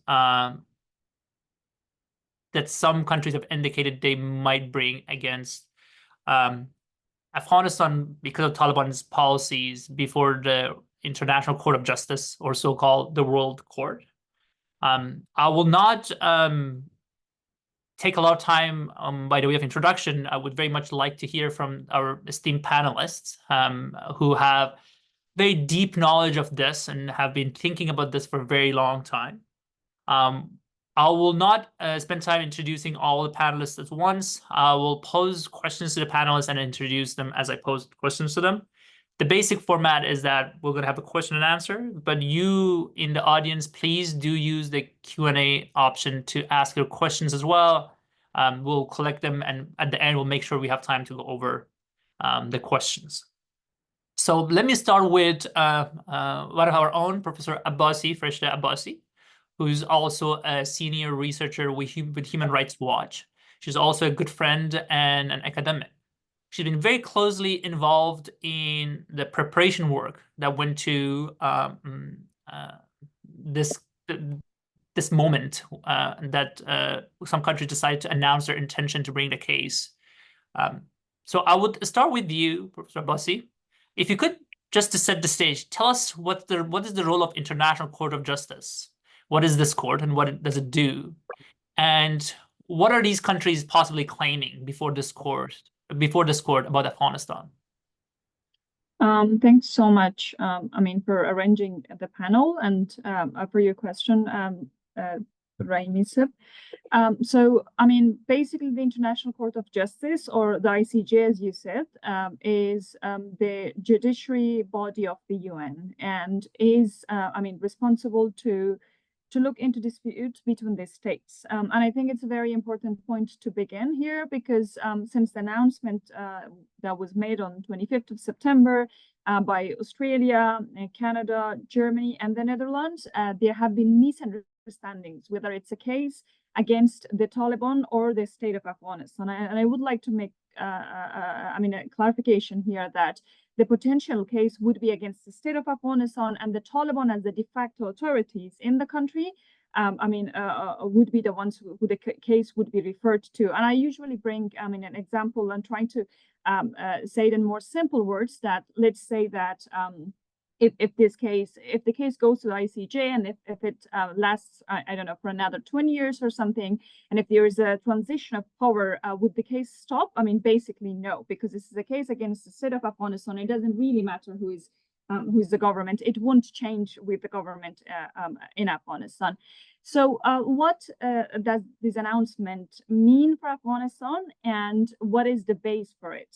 that some countries have indicated they might bring against Afghanistan because of Taliban's policies before the International Court of Justice, or so-called the World Court. I will not take a lot of time by the way of introduction. I would very much like to hear from our esteemed panelists who have very deep knowledge of this and have been thinking about this for a very long time. I will not spend time introducing all the panelists at once. I will pose questions to the panelists and introduce them as I pose questions to them. The basic format is that we're going to have a question and answer, but you in the audience, please do use the Q&A option to ask your questions as well. We'll collect them, and at the end, we'll make sure we have time to go over the questions. So let me start with one of our own, Professor Abbasi, Farishta Abbasi, who's also a senior researcher with Human Rights Watch. She's also a good friend and an academic. She's been very closely involved in the preparation work that went to this moment that some countries decided to announce their intention to bring the case. So I would start with you, Professor Abbasi. If you could, just to set the stage, tell us what is the role of International Court of Justice? What is this court and what does it do? And what are these countries possibly claiming before this court about Afghanistan? Thanks so much, for arranging the panel and for your question, Raimisa. Basically, the International Court of Justice, or the ICJ, as you said, is the judiciary body of the UN and is, responsible to look into disputes between the states. And I think it's a very important point to begin here because since the announcement that was made on 25th of September by Australia, Canada, Germany, and the Netherlands, there have been misunderstandings, whether it's a case against the Taliban or the state of Afghanistan. And I would like to make a clarification here that the potential case would be against the state of Afghanistan, and the Taliban as the de facto authorities in the country, would be the ones who the case would be referred to. And I usually bring, an example and trying to say it in more simple words that let's say that if the case goes to the ICJ and if it lasts, I don't know, for another 20 years or something, and if there is a transition of power, would the case stop? Basically no, because this is a case against the state of Afghanistan. It doesn't really matter who is the government. It won't change with the government in Afghanistan. So what does this announcement mean for Afghanistan, and what is the base for it?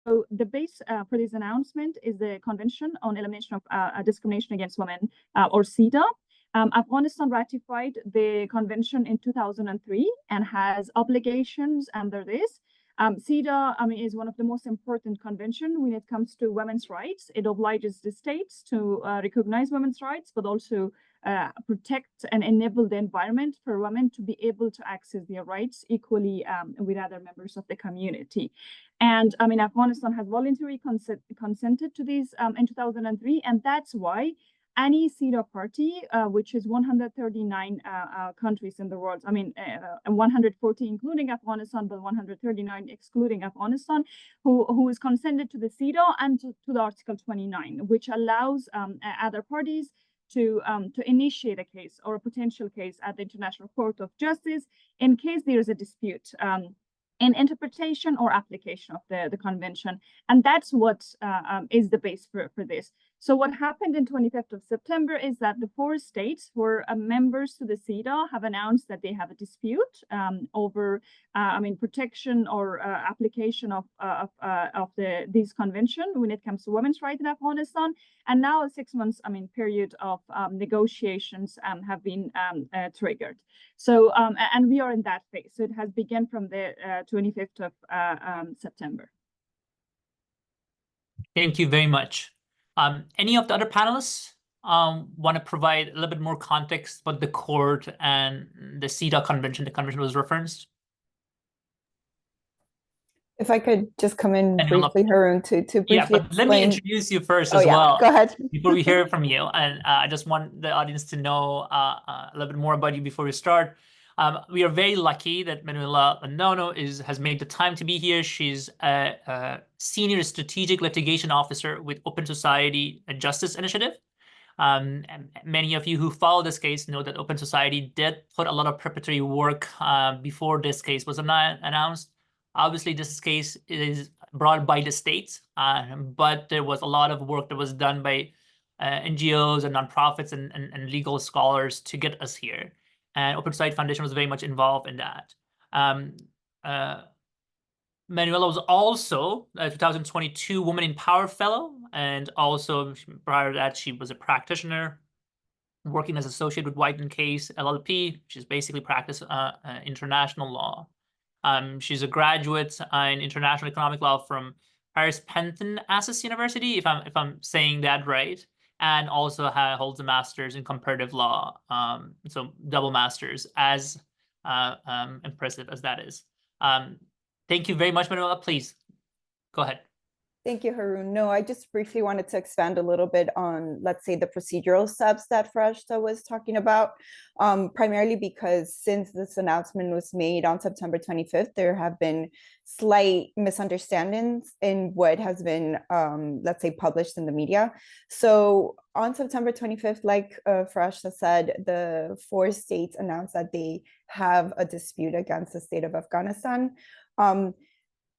So the base for this announcement is the Convention on Elimination of Discrimination Against Women, or CEDAW. Afghanistan ratified the convention in 2003 and has obligations under this. CEDAW is one of the most important conventions when it comes to women's rights. It obliges the states to recognize women's rights, but also protect and enable the environment for women to be able to access their rights equally with other members of the community. And Afghanistan has voluntarily consented to these in 2003, and that's why any CEDAW party, which is 139 countries in the world, 140 including Afghanistan, but 139 excluding Afghanistan, who is consented to the CEDAW and to the Article 29, which allows other parties to initiate a case or a potential case at the International Court of Justice in case there is a dispute in interpretation or application of the convention. And that's what is the base for this. So what happened in 25th of September is that the 4 states who are members to the CEDAW have announced that they have a dispute over, protection or application of this convention when it comes to women's rights in Afghanistan. And now a 6 months, period of negotiations have been triggered. So, and we are in that phase. So it has begun from the 25th of September. Thank you very much. Any of the other panelists want to provide a little bit more context about the court and the CEDAW convention? The convention was referenced. If I could just come in And briefly, Haroon, to yeah, briefly but let me explain. introduce you first Oh as yeah, well go ahead. before we hear from you. And I just want the audience to know a little bit more about you before we start. We are very lucky that Manuela Nono has made the time to be here. She's a senior strategic litigation officer with Open Society Justice Initiative. And many of you who follow this case know that Open Society did put a lot of preparatory work before this case was announced. Obviously, this case is brought by the states, but there was a lot of work that was done by NGOs and nonprofits and legal scholars to get us here. And Open Society Foundation was very much involved in that. Manuela was also a 2022 Women in Power Fellow, and also prior to that, she was a practitioner working as associate with White & Case LLP, which is basically practice international law. She's a graduate in international economic law from Paris Penton Assas University, if I'm saying that right, and also holds a master's in comparative law, so double masters, as impressive as that is. Thank you very much, Manuela. Please go ahead. Thank you, Haroon. No, I just briefly wanted to expand a little bit on, let's say, the procedural steps that Farashta was talking about, primarily because since this announcement was made on September 25th, there have been slight misunderstandings in what has been, let's say, published in the media. So on September 25th, like Farashta said, the 4 states announced that they have a dispute against the state of Afghanistan.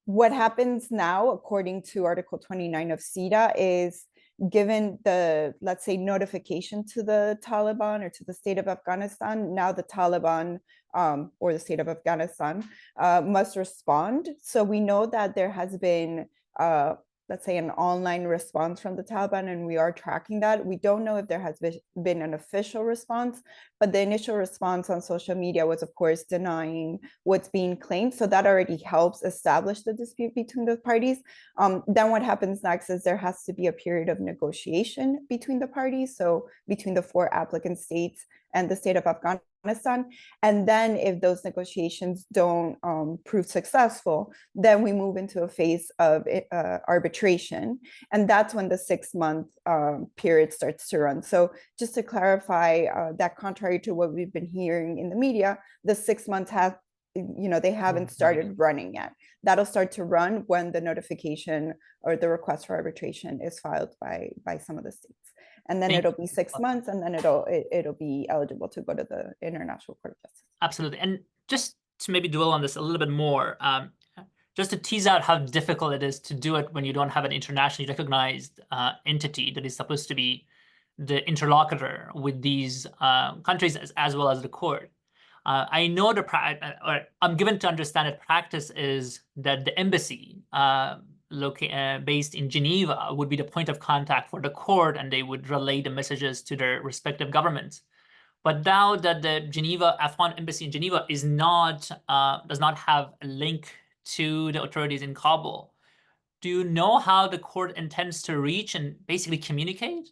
What happens now, according to Article 29 of CEDAW, is given the, let's say, notification to the Taliban or to the state of Afghanistan, now the Taliban or the state of Afghanistan must respond. So we know that there has been, let's say, an online response from the Taliban, and we are tracking that. We don't know if there has been an official response, but the initial response on social media was, of course, denying what's being claimed. So that already helps establish the dispute between the parties. Then what happens next is there has to be a period of negotiation between the parties, so between the 4 applicant states and the state of Afghanistan. And then if those negotiations don't prove successful, then we move into a phase of arbitration. And that's when the 6-month period starts to run. So just to clarify, that contrary to what we've been hearing in the media, the 6 months have, they haven't started running yet. That'll start to run when the notification or the request for arbitration is filed by some of the states. And then it'll be 6 months, and then it'll be eligible to go to the International Court of Justice. Absolutely. And just to maybe dwell on this a little bit more, just to tease out how difficult it is to do it when you don't have an internationally recognized entity that is supposed to be the interlocutor with these countries as well as the court. I know I'm given to understand that practice is that the embassy based in Geneva would be the point of contact for the court, and they would relay the messages to their respective governments. But now that the Afghan embassy in Geneva does not have a link to the authorities in Kabul, do you know how the court intends to reach and basically communicate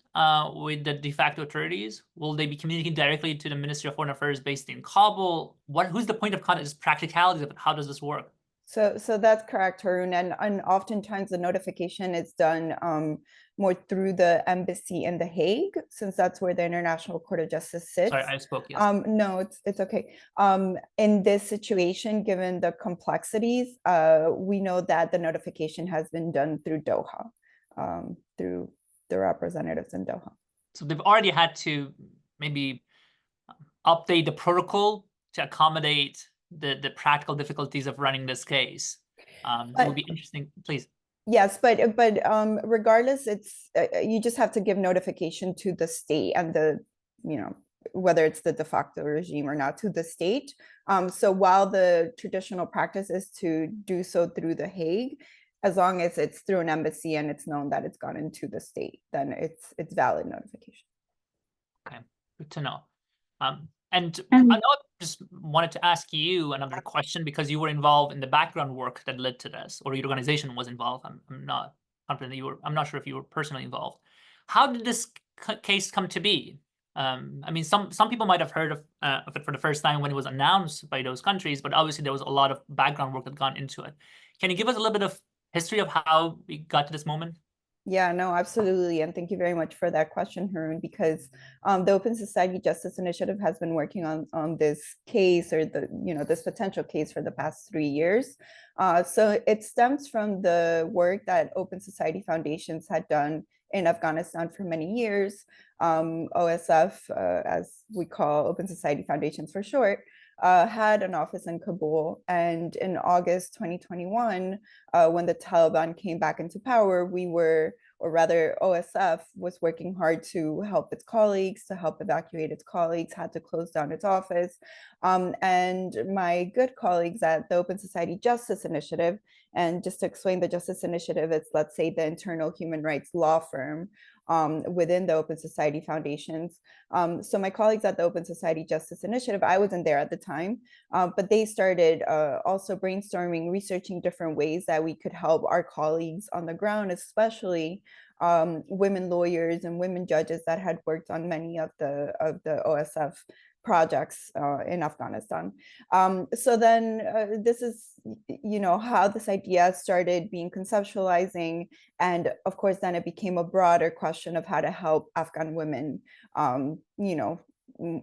with the de facto authorities? Will they be communicating directly to the Ministry of Foreign Affairs based in Kabul? Who's the point of contact? Just practicalities of it. How does this work? So that's correct, Haroon. And oftentimes the notification is done more through the embassy in The Hague, since that's where the International Court of Justice sits. Sorry, I spoke, yes. No, it's okay. In this situation, given the complexities, we know that the notification has been done through Doha, through the representatives in Doha. So they've already had to maybe update the protocol to accommodate the practical difficulties of running this case. It would be interesting, please. Yes, but regardless, it's you just have to give notification to the state and the, whether it's the de facto regime or not, to the state. So while the traditional practice is to do so through The Hague, as long as it's through an embassy and it's known that it's gone into the state, then it's valid notification. Okay, good to know. And I know I just wanted to ask you another question, because you were involved in the background work that led to this, or your organization was involved. I'm not confident I'm not sure if you were personally involved. How did this case come to be? I mean, some people might have heard of it for the first time when it was announced by those countries, but obviously there was a lot of background work that gone into it. Can you give us a little bit of history of how we got to this moment? Yeah, no, absolutely. And thank you very much for that question, Harun, because the Open Society Justice Initiative has been working on this case, or this potential case, for the past 3 years. So it stems from the work that Open Society Foundations had done in Afghanistan for many years. OSF, as we call Open Society Foundations for short, had an office in Kabul. And in August 2021, when the Taliban came back into power, or rather OSF was working hard to help its colleagues, to help evacuate its colleagues, had to close down its office. And my good colleagues at the Open Society Justice Initiative, and just to explain the Justice Initiative, it's, let's say, the internal human rights law firm within the Open Society Foundations. So my colleagues at the Open Society Justice Initiative, I wasn't there at the time, but they started also brainstorming, researching different ways that we could help our colleagues on the ground, especially women lawyers and women judges that had worked on many of the OSF projects in Afghanistan. So then this is, how this idea started being conceptualizing. And of course, then it became a broader question of how to help Afghan women,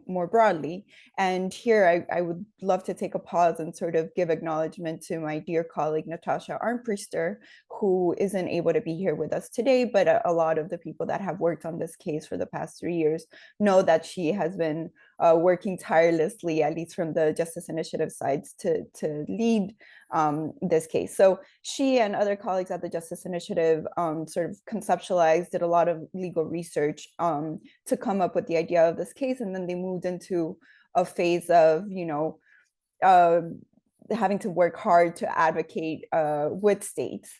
more broadly. And here I would love to take a pause and sort of give acknowledgement to my dear colleague, Natasha Armpriester, who isn't able to be here with us today, but a lot of the people that have worked on this case for the past 3 years know that she has been working tirelessly, at least from the Justice Initiative sides, to lead this case. So she and other colleagues at the Justice Initiative sort of conceptualized, did a lot of legal research to come up with the idea of this case. And then they moved into a phase of, having to work hard to advocate with states.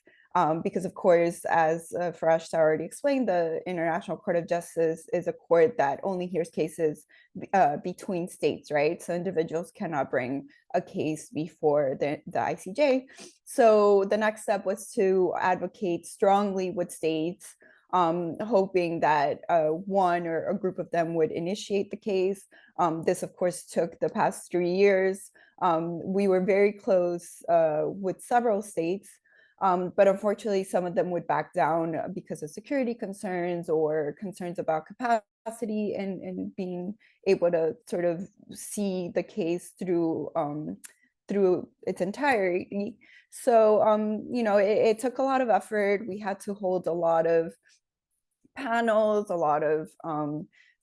Because of course, as Farashta already explained, the International Court of Justice is a court that only hears cases between states, right? So individuals cannot bring a case before the ICJ. So the next step was to advocate strongly with states, hoping that one or a group of them would initiate the case. This, of course, took the past 3 years. We were very close with several states. But unfortunately, some of them would back down because of security concerns or concerns about capacity and being able to sort of see the case through its entirety. So, it took a lot of effort. We had to hold a lot of panels, a lot of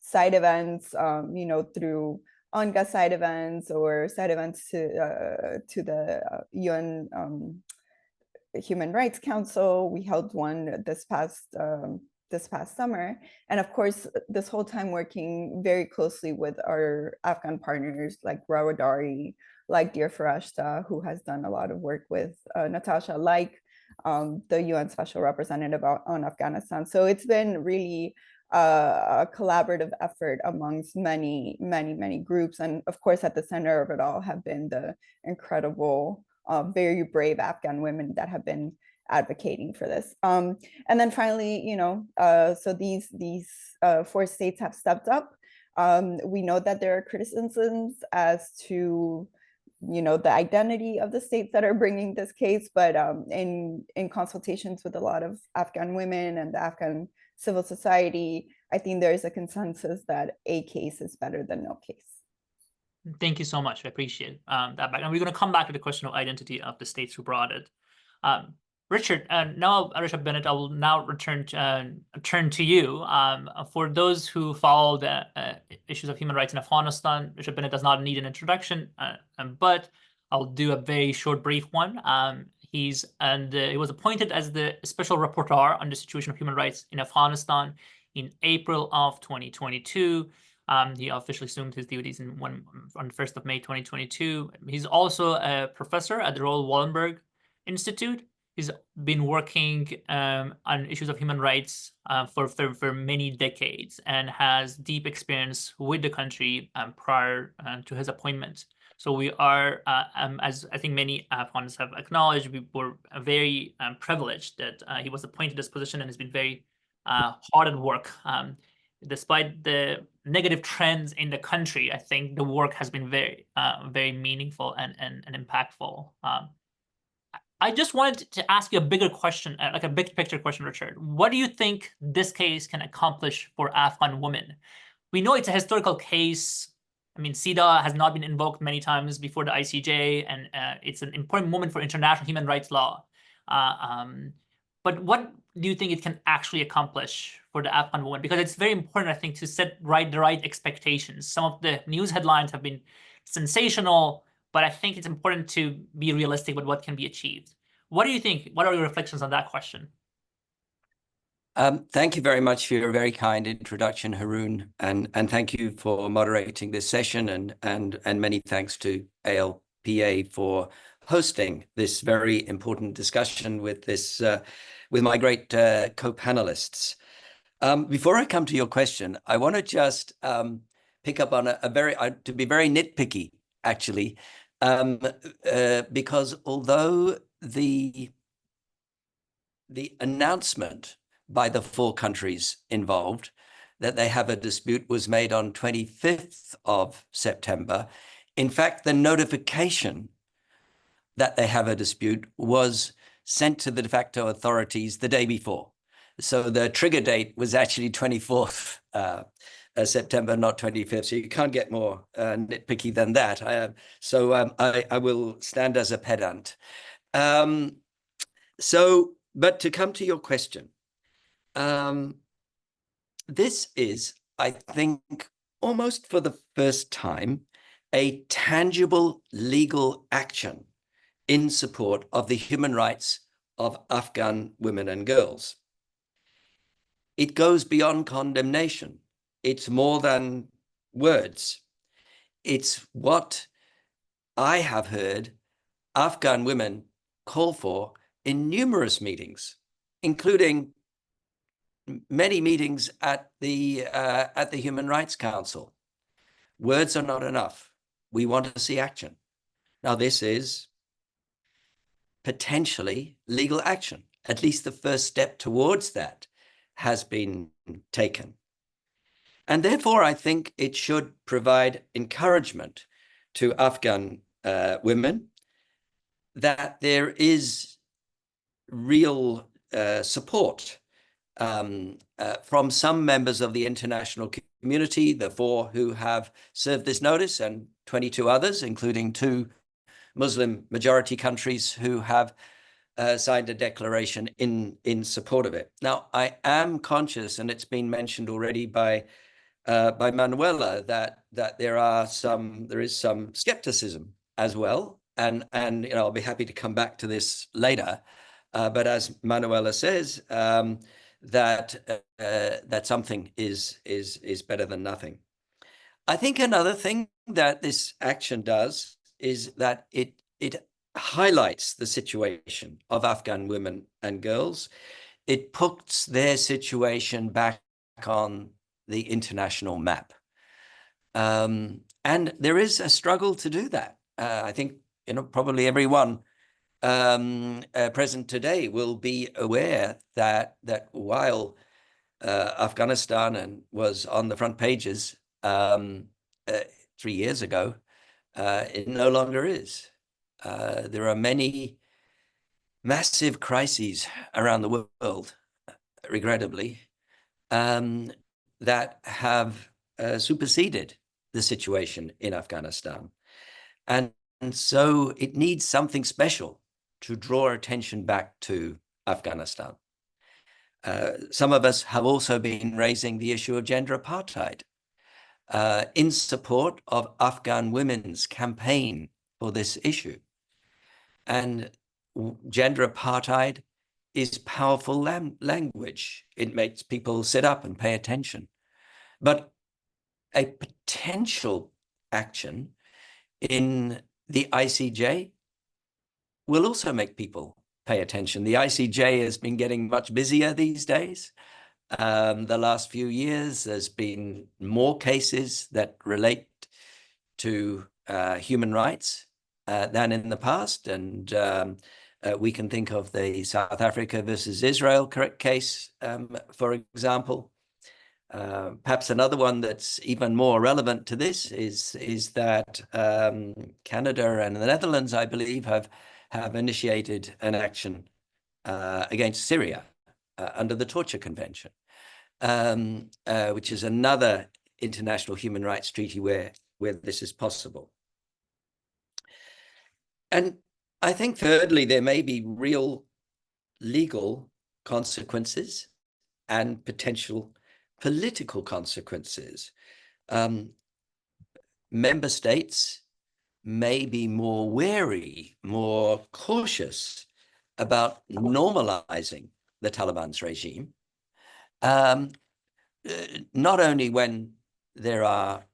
side events, through ONGA side events or side events to the UN Human Rights Council. We held one this past summer. And of course, this whole time working very closely with our Afghan partners like Rawadari, like dear Farashta, who has done a lot of work with Natasha, like the UN Special Representative on Afghanistan. So it's been really a collaborative effort amongst many, many, many groups. And of course, at the center of it all have been the incredible, very brave Afghan women that have been advocating for this. And then finally, so these 4 states have stepped up. We know that there are criticisms as to the identity of the states that are bringing this case, but in consultations with a lot of Afghan women and the Afghan civil society, I think there is a consensus that a case is better than no case. Thank you so much. I appreciate that back. And we're going to come back to the question of identity of the states who brought it. Richard, now Richard Bennett, I will now turn to you. For those who follow the issues of human rights in Afghanistan, Richard Bennett does not need an introduction, but I'll do a very short, brief one. He was appointed as the Special Rapporteur on the situation of human rights in Afghanistan in April of 2022. He officially assumed his duties on the 1st of May 2022. He's also a professor at the Royal Wallenberg Institute. He's been working on issues of human rights for many decades and has deep experience with the country prior to his appointment. So we are, as I think many Afghans have acknowledged, we were very privileged that he was appointed this position and has been very hard at work. Despite the negative trends in the country, I think the work has been very, very meaningful and impactful. I just wanted to ask you a bigger question, like a big picture question, Richard. What do you think this case can accomplish for Afghan women? We know it's a historical case. I mean, CEDAW has not been invoked many times before the ICJ, and it's an important moment for international human rights law. But what do you think it can actually accomplish for the Afghan woman? Because it's very important, I think, to set the right expectations. Some of the news headlines have been sensational, but I think it's important to be realistic with what can be achieved. What do you think? What are your reflections on that question? Thank you very much for your very kind introduction, Haroon, and thank you for moderating this session, and many thanks to ALPA for hosting this very important discussion with my great co-panelists. Before I come to your question, I want to just pick up on to be very nitpicky, actually, because although the announcement by the 4 countries involved that they have a dispute was made on 25th of September. In fact, the notification that they have a dispute was sent to the de facto authorities the day before. So the trigger date was actually 24th September, not 25th. So you can't get more nitpicky than that. I will stand as a pedant. But to come to your question, this is, I think, almost for the first time, a tangible legal action in support of the human rights of Afghan women and girls. It goes beyond condemnation. It's more than words. It's what I have heard Afghan women call for in numerous meetings, including many meetings at the Human Rights Council. Words are not enough. We want to see action. Now, this is potentially legal action. At least the first step towards that has been taken. And therefore, I think it should provide encouragement to Afghan women that there is real support from some members of the international community, the 4 who have served this notice, and 22 others, including 2 Muslim majority countries who have signed a declaration in support of it. Now, I am conscious, and it's been mentioned already by Manuela, that there is some skepticism as well, and I'll be happy to come back to this later. But as Manuela says, that something is better than nothing. I think another thing that this action does is that it highlights the situation of Afghan women and girls. It puts their situation back on the international map. And there is a struggle to do that. I think, probably everyone present today will be aware that while Afghanistan was on the front pages 3 years ago, it no longer is. There are many massive crises around the world, regrettably, that have superseded the situation in Afghanistan. And so it needs something special to draw attention back to Afghanistan. Some of us have also been raising the issue of gender apartheid in support of Afghan women's campaign for this issue. And gender apartheid is powerful language. It makes people sit up and pay attention. But a potential action in the ICJ will also make people pay attention. The ICJ has been getting much busier these days. The last few years, there's been more cases that relate to human rights than in the past. And we can think of the South Africa versus Israel case, for example. Perhaps another one that's even more relevant to this is that Canada and the Netherlands, I believe, have have initiated an action against Syria under the Torture Convention, which is another international human rights treaty where this is possible. And I think thirdly, there may be real legal consequences and potential political consequences. Member states may be more wary, more cautious about normalizing the Taliban's regime, not only when there are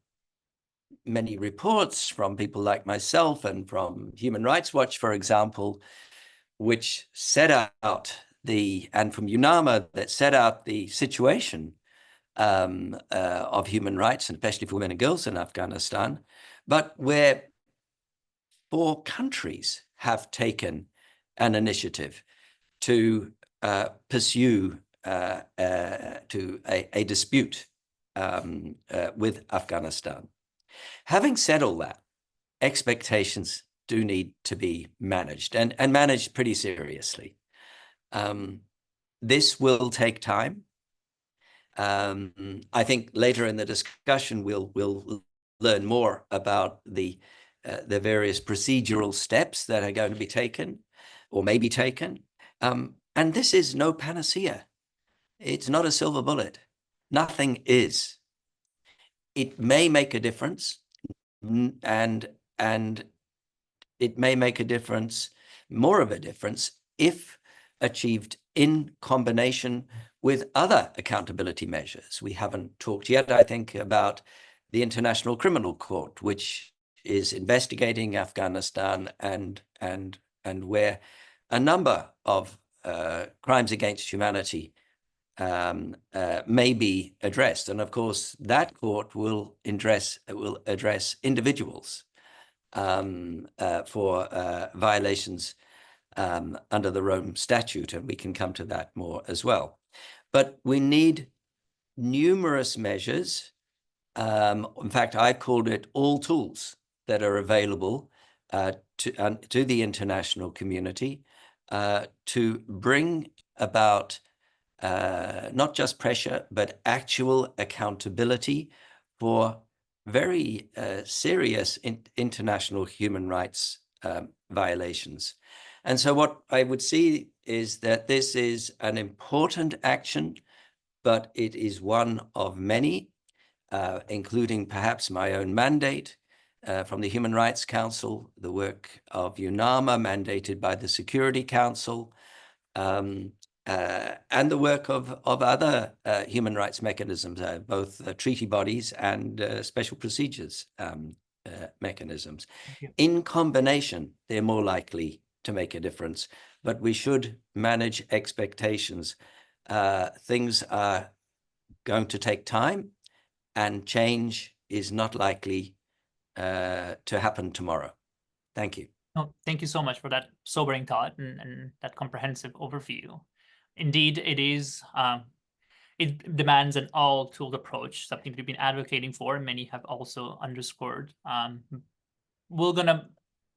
many reports from people like myself and from Human Rights Watch, for example, which set out and from UNAMA that set out the situation of human rights, and especially for women and girls in Afghanistan, but where 4 countries have taken an initiative to pursue a dispute with Afghanistan. Having said all that, expectations do need to be managed and managed pretty seriously. This will take time. I think later in the discussion, we'll learn more about the various procedural steps that are going to be taken or may be taken. And this is no panacea. It's not a silver bullet. Nothing is. It may make a difference, and it may make a difference, more of a difference, if achieved in combination with other accountability measures. We haven't talked yet, I think, about the International Criminal Court, which is investigating Afghanistan and where a number of crimes against humanity may be addressed. And of course, that court will address individuals for violations under the Rome Statute, and we can come to that more as well. But we need numerous measures. In fact, I called it all tools that are available to the international community to bring about not just pressure, but actual accountability for very serious international human rights violations. And so what I would see is that this is an important action, but it is one of many, including perhaps my own mandate from the Human Rights Council, the work of UNAMA mandated by the Security Council, and the work of other human rights mechanisms, both treaty bodies and special procedures mechanisms. In combination, they're more likely to make a difference, but we should manage expectations. Things are going to take time, and change is not likely to happen tomorrow. Thank you. Oh, thank you so much for that sobering thought and that comprehensive overview. Indeed, it demands an all-tool approach, something we've been advocating for, and many have also underscored. We're going to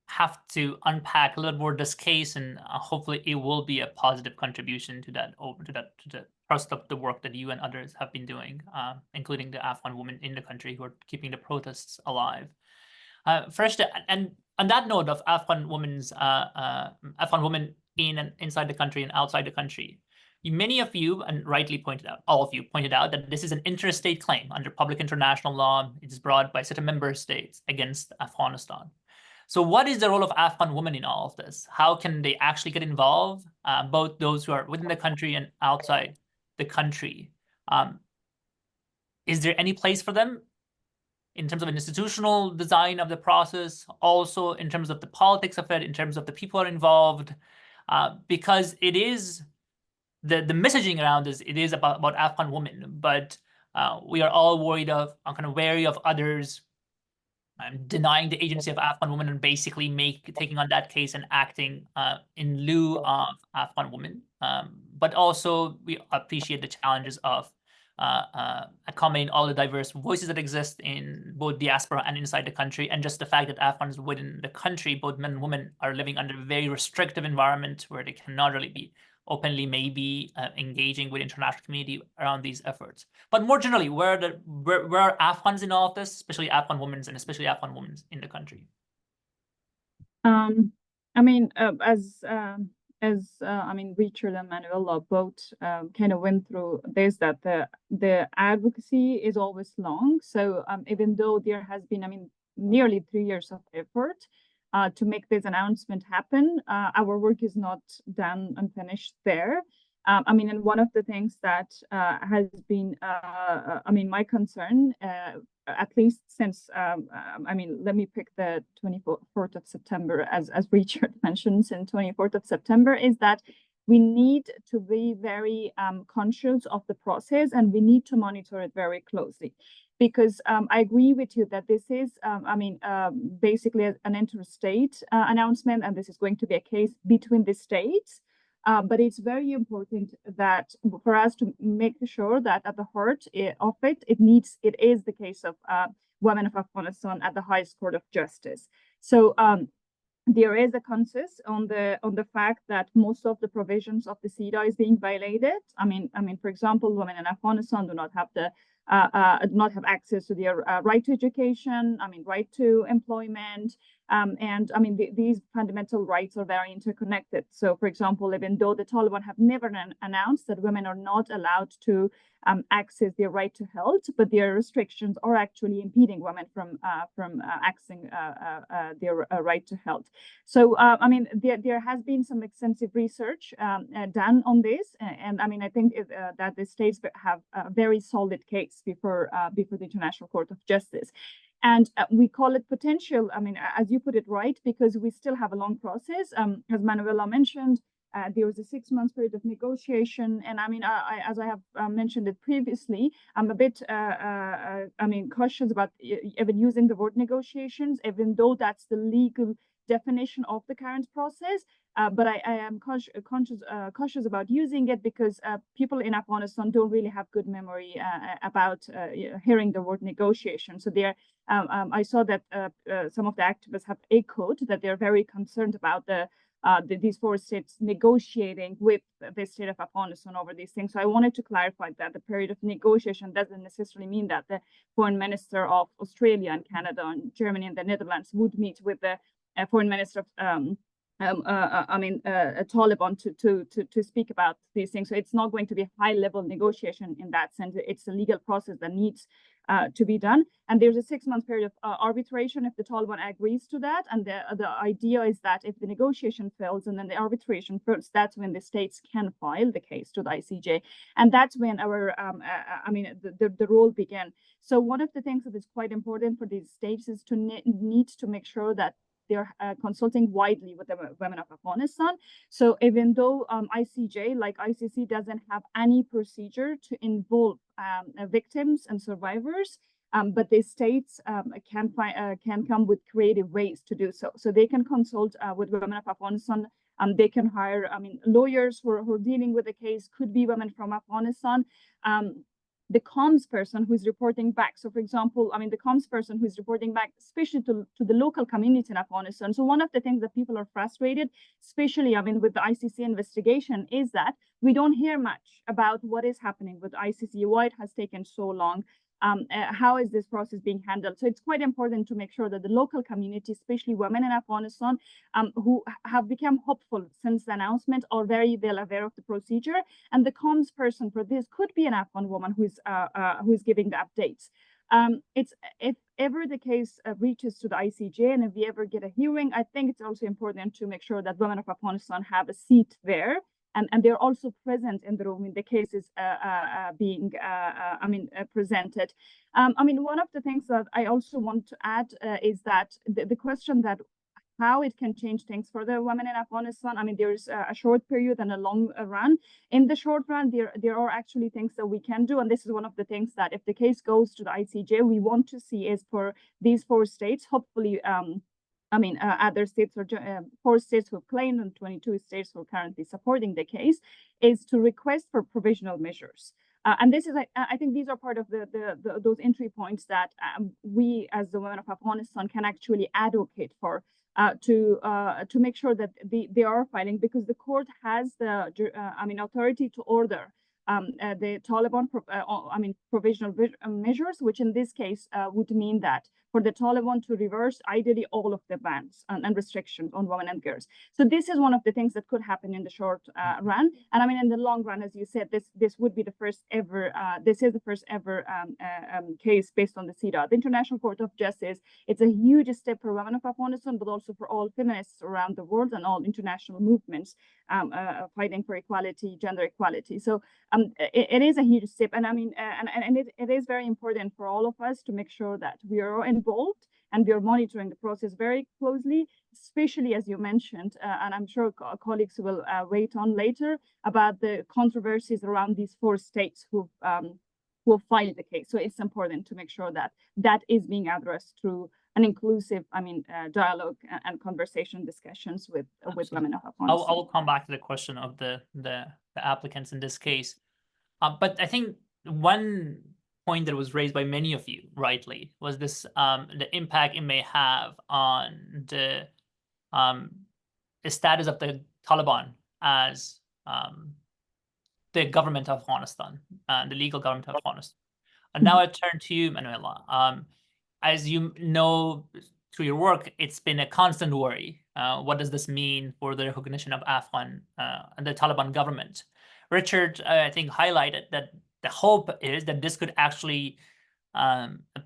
have to unpack a little more this case, and hopefully it will be a positive contribution to the rest of the work that you and others have been doing, including the Afghan women in the country who are keeping the protests alive. First, and on that note of Afghan women in and inside the country and outside the country, many of you, and rightly pointed out, all of you pointed out that this is an interstate claim under public international law. It is brought by certain member states against Afghanistan. So what is the role of Afghan women in all of this? How can they actually get involved, both those who are within the country and outside the country? Is there any place for them in terms of an institutional design of the process, also in terms of the politics of it, in terms of the people who are involved? Because it is, the messaging around this, it is about Afghan women, but we are all worried of, kind of wary of others denying the agency of Afghan women and basically taking on that case and acting in lieu of Afghan women. But also we appreciate the challenges of accommodate all the diverse voices that exist in both diaspora and inside the country, and just the fact that Afghans within the country, both men and women, are living under a very restrictive environment where they cannot really be openly maybe engaging with international community around these efforts. But more generally, where are Afghans in all of this, especially Afghan women and especially Afghan women in the country? I mean, I mean, Richard and Manuela both kind of went through this, that the advocacy is always long. So even though there has been, I mean, nearly 3 years of effort to make this announcement happen, our work is not done and finished there. I mean, and one of the things that has been, I mean, my concern, at least since, I mean, let me pick the 24th of September, as Richard mentioned, since 24th of September, is that we need to be very conscious of the process, and we need to monitor it very closely. Because I agree with you that this is, I mean, basically an interstate announcement, and this is going to be a case between the states. But it's very important that for us to make sure that at the heart of it, it is the case of women of Afghanistan at the highest court of justice. So there is a consensus on the fact that most of the provisions of the CEDAW is being violated. I mean, for example, women in Afghanistan do not have access to their right to education. I mean, right to employment. And I mean, these fundamental rights are very interconnected. So, for example, even though the Taliban have never announced that women are not allowed to access their right to health, but their restrictions are actually impeding women from accessing their right to health. So, I mean, there has been some extensive research done on this, and I mean, I think that the states have a very solid case before the International Court of Justice. And we call it potential, I mean, as you put it, right, because we still have a long process. As Manuela mentioned, there was a 6-month period of negotiation. And I mean, as I have mentioned it previously, I'm a bit, I mean, cautious about even using the word negotiations, even though that's the legal definition of the current process. But I am cautious about using it because people in Afghanistan don't really have good memory about hearing the word negotiation. So I saw that some of the activists have echoed that they're very concerned about these 4 states negotiating with the state of Afghanistan over these things. So I wanted to clarify that the period of negotiation doesn't necessarily mean that the foreign minister of Australia and Canada and Germany and the Netherlands would meet with the foreign minister of Taliban to speak about these things. So it's not going to be a high-level negotiation in that sense. It's a legal process that needs to be done. And there's a 6-month period of arbitration if the Taliban agrees to that. And the idea is that if the negotiation fails and then the arbitration fails, that's when the states can file the case to the ICJ. And that's when our, the role began. So one of the things that is quite important for these states is to need to make sure that they're consulting widely with the women of Afghanistan. So even though ICJ, like ICC, doesn't have any procedure to involve victims and survivors, but the states can come with creative ways to do so. So they can consult with women of Afghanistan. They can hire, lawyers who are dealing with the case, could be women from Afghanistan. The comms person who's reporting back. So, for example, the comms person who's reporting back, especially to the local community in Afghanistan. So one of the things that people are frustrated, especially, with the ICC investigation, is that we don't hear much about what is happening with ICC, why it has taken so long. How is this process being handled? So it's quite important to make sure that the local community, especially women in Afghanistan, who have become hopeful since the announcement, are very well aware of the procedure. And the comms person for this could be an Afghan woman who's giving the updates. If ever the case reaches to the ICJ and if we ever get a hearing, I think it's also important to make sure that women of Afghanistan have a seat there. And they're also present in the room when the case is being presented. One of the things that I also want to add is that the question that how it can change things for the women in Afghanistan. There's a short period and a long run. In the short run, there are actually things that we can do. And this is one of the things that if the case goes to the ICJ, we want to see is for these 4 states, hopefully, other states or 4 states who have claimed and 22 states who are currently supporting the case, is to request for provisional measures. And this is, I think these are part of those entry points that we as the women of Afghanistan can actually advocate for, to make sure that they are filing, because the court has the authority to order the Taliban provisional measures, which in this case would mean that for the Taliban to reverse ideally all of the bans and restrictions on women and girls. So this is one of the things that could happen in the short run. And I mean, in the long run, as you said, this would be the first ever, this is the first ever case based on the CEDAW. The International Court of Justice, it's a huge step for women of Afghanistan, but also for all feminists around the world and all international movements fighting for equality, gender equality. So it is a huge step. And I mean, and it is very important for all of us to make sure that we are involved and we are monitoring the process very closely, especially as you mentioned, and I'm sure colleagues will wait on later about the controversies around these 4 states who filed the case. So it's important to make sure that that is being addressed through an inclusive, dialogue and conversation discussions with women of Afghanistan. I will come back to the question of the applicants in this case, but I think one point that was raised by many of you rightly was this the impact it may have on the status of the Taliban as the government of Afghanistan, the legal government of Afghanistan. And now I turn to you, Manuela. As you know through your work, it's been a constant worry. What does this mean for the recognition of Afghan and the Taliban government? Richard, I think, highlighted that the hope is that this could actually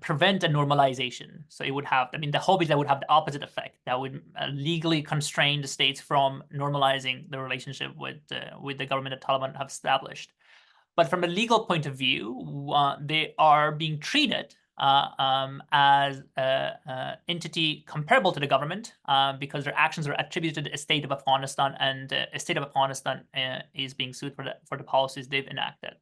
prevent a normalization. So it would have, the hope is that would have the opposite effect. That would legally constrain the states from normalizing the relationship with the government that Taliban have established. But from a legal point of view, they are being treated as an entity comparable to the government because their actions are attributed to the state of Afghanistan, and the state of Afghanistan is being sued for the policies they've enacted.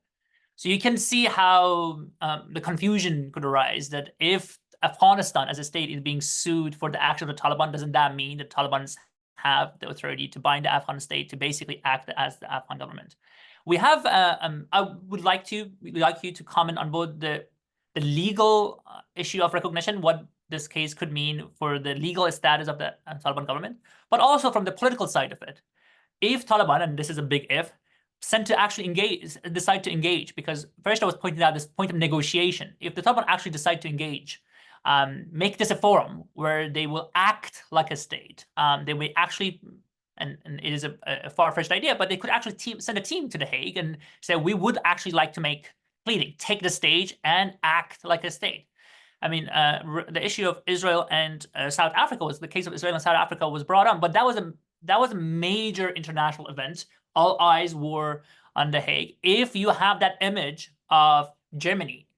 So you can see how the confusion could arise that if Afghanistan as a state is being sued for the action of the Taliban, doesn't that mean that Taliban have the authority to bind the Afghan state to basically act as the Afghan government? We have, I would like you to comment on both the legal issue of recognition, what this case could mean for the legal status of the Taliban government, but also from the political side of it. If Taliban, and this is a big if, decide to engage, because first I was pointing out this point of negotiation. If the Taliban actually decide to engage, make this a forum where they will act like a state, they will actually, and it is a far-fetched idea, but they could actually send a team to The Hague and say, we would actually like to make pleading, take the stage and act like a state. I mean, the issue of Israel and South Africa was the case of Israel and South Africa was brought on, but that was a major international event. All eyes were on The Hague. If you have that image of Germany,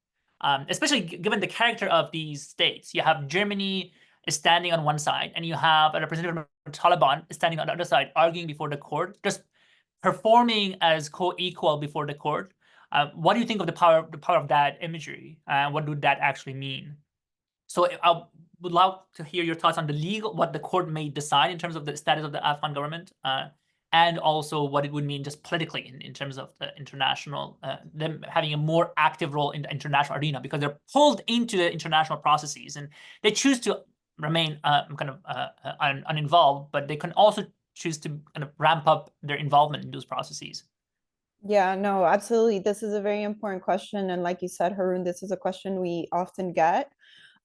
especially given the character of these states, you have Germany standing on one side and you have a representative of the Taliban standing on the other side, arguing before the court, just performing as co-equal before the court. What do you think of the power of that imagery? What would that actually mean? So I would love to hear your thoughts on the legal, what the court may decide in terms of the status of the Afghan government, and also what it would mean just politically in terms of the international, them having a more active role in the international arena, because they're pulled into the international processes and they choose to remain uninvolved, but they can also choose to kind of ramp up their involvement in those processes. Yeah, no, absolutely. This is a very important question. And like you said, Haroon, this is a question we often get.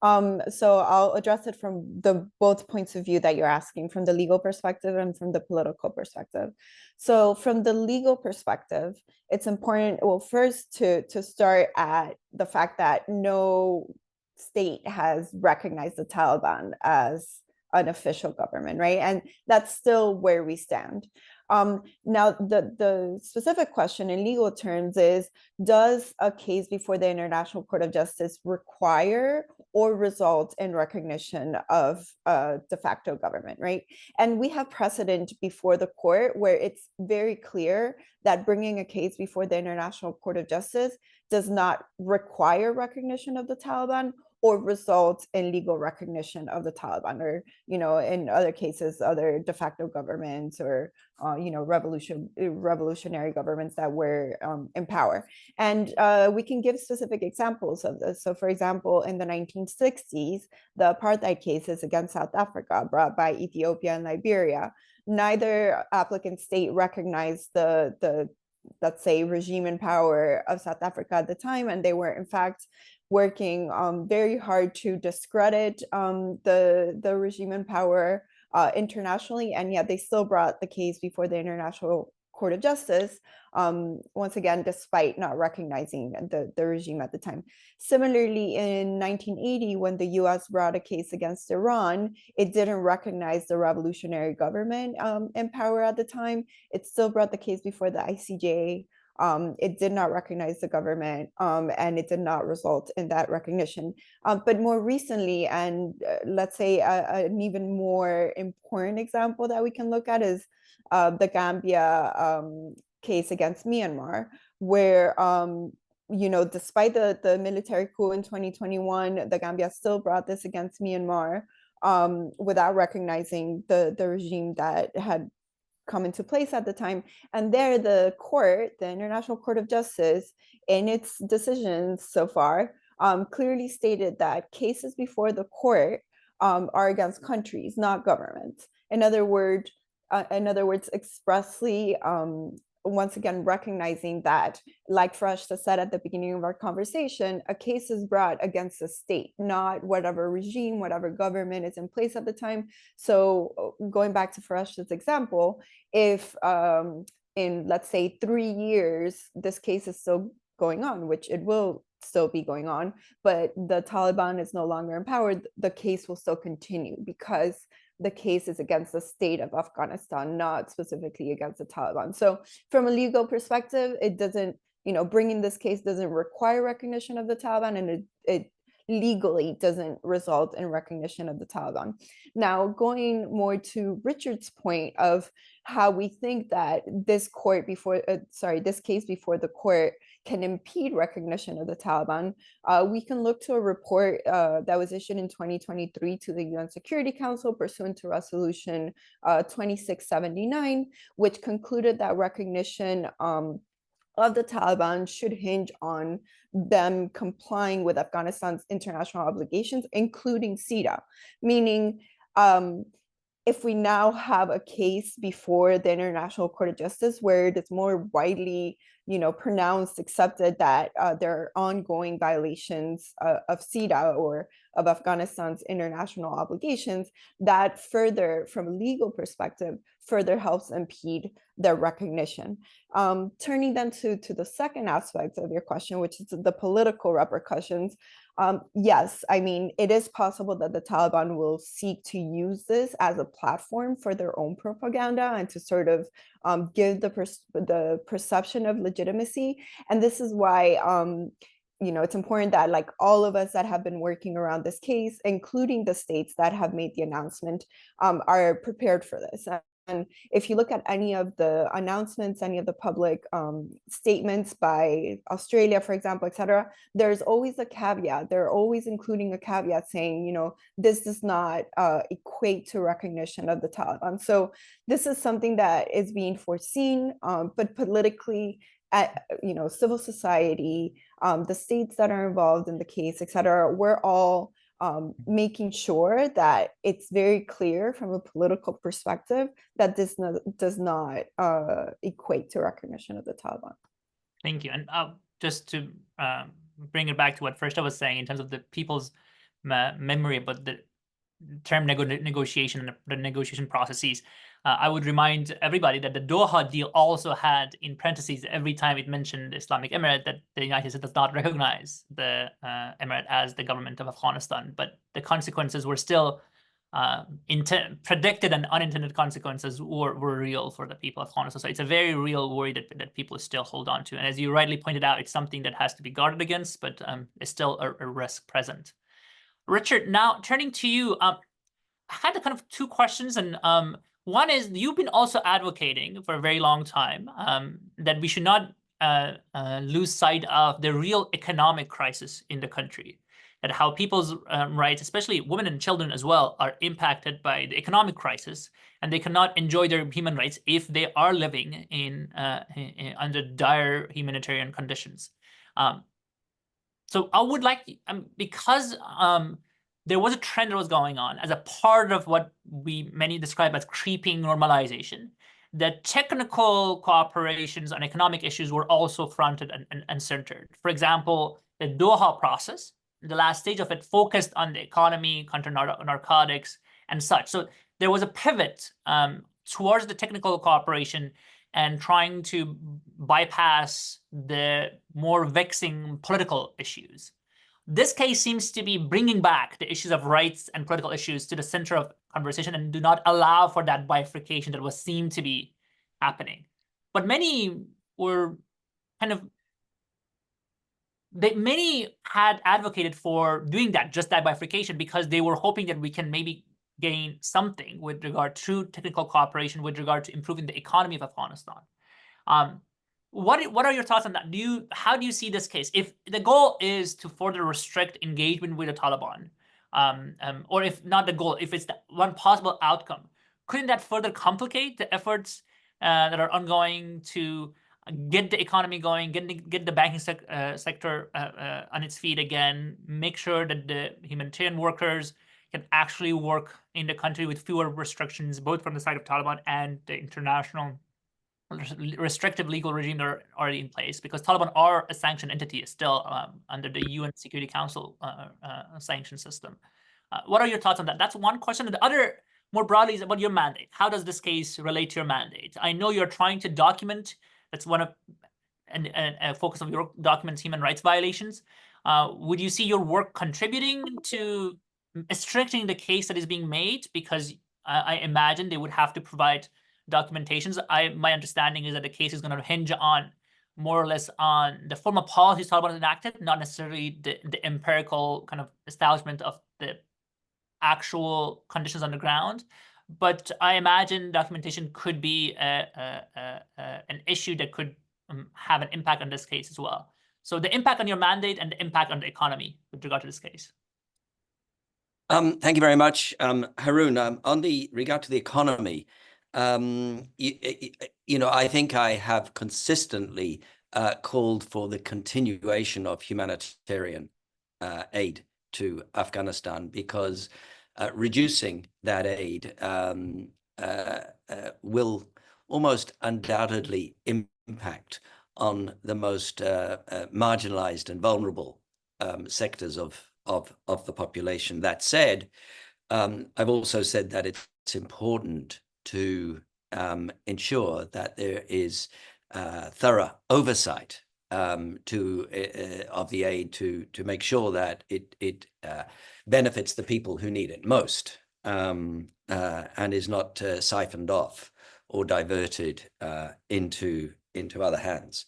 So I'll address it from both points of view that you're asking, from the legal perspective and from the political perspective. So from the legal perspective, it's important, well, first to start at the fact that no state has recognized the Taliban as an official government, right? And that's still where we stand. Now, the specific question in legal terms is, does a case before the International Court of Justice require or result in recognition of a de facto government, right? And we have precedent before the court where it's very clear that bringing a case before the International Court of Justice does not require recognition of the Taliban or result in legal recognition of the Taliban, or, you know, in other cases, other de facto governments, or, you know, revolutionary governments that were in power. And we can give specific examples of this. So for example, in the 1960s, the apartheid cases against South Africa brought by Ethiopia and Liberia, neither applicant state recognized the let's say, regime in power of South Africa at the time, and they were in fact working very hard to discredit the regime in power internationally, and yet they still brought the case before the International Court of Justice, once again, despite not recognizing the regime at the time. Similarly, in 1980, when the US brought a case against Iran, it didn't recognize the revolutionary government in power at the time. It still brought the case before the ICJ. It did not recognize the government, and it did not result in that recognition. But more recently, and let's say an even more important example that we can look at is the Gambia case against Myanmar, where, you know, despite the military coup in 2021, the Gambia still brought this against Myanmar without recognizing the regime that had come into place at the time. And there, the court, the International Court of Justice, in its decisions so far, clearly stated that cases before the court are against countries, not governments. In other words, expressly, once again, recognizing that, like Farashta said at the beginning of our conversation, a case is brought against a state, not whatever regime, whatever government is in place at the time. So going back to Farashta's example, if in, let's say, 3 years, this case is still going on, which it will still be going on, but the Taliban is no longer in power, the case will still continue because the case is against the state of Afghanistan, not specifically against the Taliban. So from a legal perspective, it doesn't, you know, bringing this case doesn't require recognition of the Taliban, and it legally doesn't result in recognition of the Taliban. Now, going more to Richard's point of how we think that this court before, this case before the court can impede recognition of the Taliban, we can look to a report that was issued in 2023 to the UN Security Council pursuant to Resolution 2679, which concluded that recognition of the Taliban should hinge on them complying with Afghanistan's international obligations, including CEDAW, meaning if we now have a case before the International Court of Justice where it is more widely, you know, pronounced, accepted that there are ongoing violations of CEDAW or of Afghanistan's international obligations, that further, from a legal perspective, further helps impede their recognition. Turning then to the second aspect of your question, which is the political repercussions. Yes, I mean, it is possible that the Taliban will seek to use this as a platform for their own propaganda and to sort of give the perception of legitimacy. And this is why, you know, it's important that, like, all of us that have been working around this case, including the states that have made the announcement, are prepared for this. And if you look at any of the announcements, any of the public statements by Australia, for example, etc., there's always a caveat. They're always including a caveat saying, you know, this does not equate to recognition of the Taliban. So this is something that is being foreseen, but politically, you know, civil society, the states that are involved in the case, etc., we're all making sure that it's very clear from a political perspective that this does not equate to recognition of the Taliban. Thank you. And just to bring it back to what first I was saying in terms of the people's memory about the term negotiation and the negotiation processes, I would remind everybody that the Doha deal also had in parentheses every time it mentioned the Islamic Emirate that the United States does not recognize the Emirate as the government of Afghanistan. But the consequences were still predicted, and unintended consequences were real for the people of Afghanistan. So it's a very real worry that people still hold on to. And as you rightly pointed out, it's something that has to be guarded against, but it's still a risk present. Richard, now turning to you, I had kind of two questions, and one is, you've been also advocating for a very long time that we should not lose sight of the real economic crisis in the country. at how people's rights, especially women and children as well, are impacted by the economic crisis, and they cannot enjoy their human rights if they are living in under dire humanitarian conditions. So I would like, because there was a trend that was going on as a part of what many describe as creeping normalization, that technical cooperations on economic issues were also fronted and centered. For example, the Doha process, the last stage of it, focused on the economy, counter narcotics, and such. So there was a pivot towards the technical cooperation and trying to bypass the more vexing political issues. This case seems to be bringing back the issues of rights and political issues to the center of conversation and do not allow for that bifurcation that was seemed to be happening. But many were kind of, many had advocated for doing that, just that bifurcation, because they were hoping that we can maybe gain something with regard to technical cooperation, with regard to improving the economy of Afghanistan. What are your thoughts on that? How do you see this case? If the goal is to further restrict engagement with the Taliban, or if not the goal, if it's the one possible outcome, couldn't that further complicate the efforts that are ongoing to get the economy going, get the banking sector on its feet again, make sure that the humanitarian workers can actually work in the country with fewer restrictions, both from the side of Taliban and the international restrictive legal regime that are already in place, because Taliban are a sanctioned entity still under the UN Security Council sanction system. What are your thoughts on that? That's one question. And the other, more broadly, is about your mandate. How does this case relate to your mandate? I know you're trying to document, that's one of a focus of your documents, human rights violations. Would you see your work contributing to restricting the case that is being made? Because I imagine they would have to provide documentations. My understanding is that the case is going to hinge on more or less on the formal policies Taliban enacted, not necessarily the empirical kind of establishment of the actual conditions on the ground. But I imagine documentation could be an issue that could have an impact on this case as well. So the impact on your mandate and the impact on the economy with regard to this case. Thank you very much, Haroon. On the regard to the economy, you know, I think I have consistently called for the continuation of humanitarian aid to Afghanistan, because reducing that aid will almost undoubtedly impact on the most marginalized and vulnerable sectors of the population. That said, I've also said that it's important to ensure that there is thorough oversight of the aid to make sure that it benefits the people who need it most, and is not siphoned off or diverted into other hands.